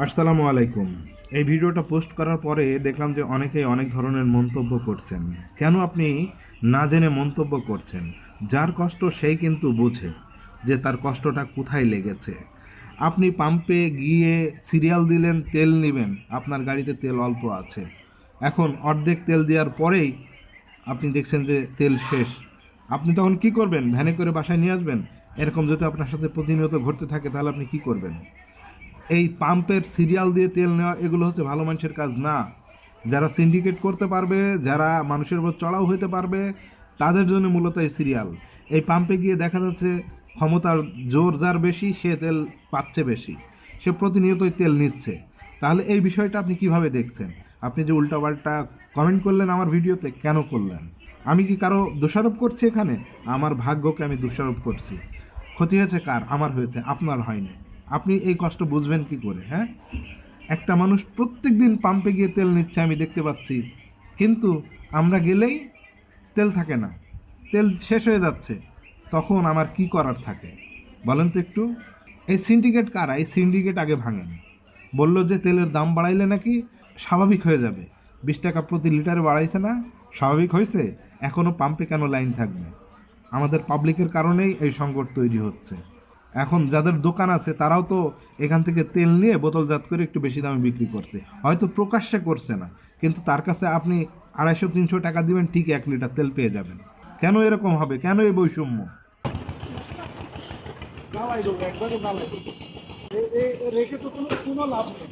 আসসালামু আলাইকুম। এই ভিডিওটা পোস্ট করার পরে দেখলাম যে অনেকেই অনেক ধরনের মন্তব্য করছেন। কেন আপনি না জেনে মন্তব্য করছেন? যার কষ্ট সেই কিন্তু বোঝে যে তার কষ্টটা কোথায় লেগেছে। আপনি পাম্পে গিয়ে সিরিয়াল দিলেন, তেল নেবেন, আপনার গাড়িতে তেল অল্প আছে। এখন অর্ধেক তেল দেওয়ার পরেই আপনি দেখছেন যে তেল শেষ। আপনি তখন কি করবেন? ভ্যানে করে বাসায় নিয়ে আসবেন? এরকম যদি আপনার সাথে প্রতিনিয়ত ঘটতে থাকে তাহলে আপনি কি করবেন? এই পাম্পের সিরিয়াল দিয়ে তেল নেওয়া এগুলো হচ্ছে ভালো মানুষের কাজ না। যারা সিন্ডিকেট করতে পারবে, যারা মানুষের উপর চড়াও হতে পারবে, তাদের জন্য মূলত এই সিরিয়াল। এই পাম্পে গিয়ে দেখা যাচ্ছে ক্ষমতার জোর যার বেশি সে তেল পাচ্ছে বেশি, সে প্রতিনিয়তই তেল নিচ্ছে। তাহলে এই বিষয়টা আপনি কিভাবে দেখছেন? আপনি যে উল্টাপাল্টা কমেন্ট করলেন আমার ভিডিওতে, কেন করলেন? আমি কি কারো দোষারোপ করছি এখানে? আমার ভাগ্যকে আমি দোষারোপ করছি। ক্ষতি হয়েছে কার? আমার হয়েছে, আপনার হয়নি। আপনি এই কষ্ট বুঝবেন কি করে? হ্যাঁ, একটা মানুষ প্রত্যেক দিন পাম্পে গিয়ে তেল নিচ্ছে আমি দেখতে পাচ্ছি, কিন্তু আমরা গেলেই তেল থাকে না, তেল শেষ হয়ে যাচ্ছে। তখন আমার কি করার থাকে বলেন তো একটু? এই সিন্ডিকেট কারা? এই সিন্ডিকেট আগে ভাঙেন। বললো যে তেলের দাম বাড়াইলে নাকি স্বাভাবিক হয়ে যাবে। 20 টাকা প্রতি লিটারে বাড়াইছে না? স্বাভাবিক হয়েছে? এখনও পাম্পে কেন লাইন থাকবে? আমাদের পাবলিকের কারণেই এই সংকট তৈরি হচ্ছে। এখন যাদের দোকান আছে তারাও তো এখান থেকে তেল নিয়ে বোতলজাত করে একটু বেশি দামে বিক্রি করছে, হয়তো প্রকাশ্যে করছে না, কিন্তু তার কাছে আপনি 250-300 টাকা দিবেন, ঠিক 1 লিটার তেল পেয়ে যাবেন। কেন এরকম হবে? কেন এই বৈষম্য? রেখে তো কোনো লাভ নেই।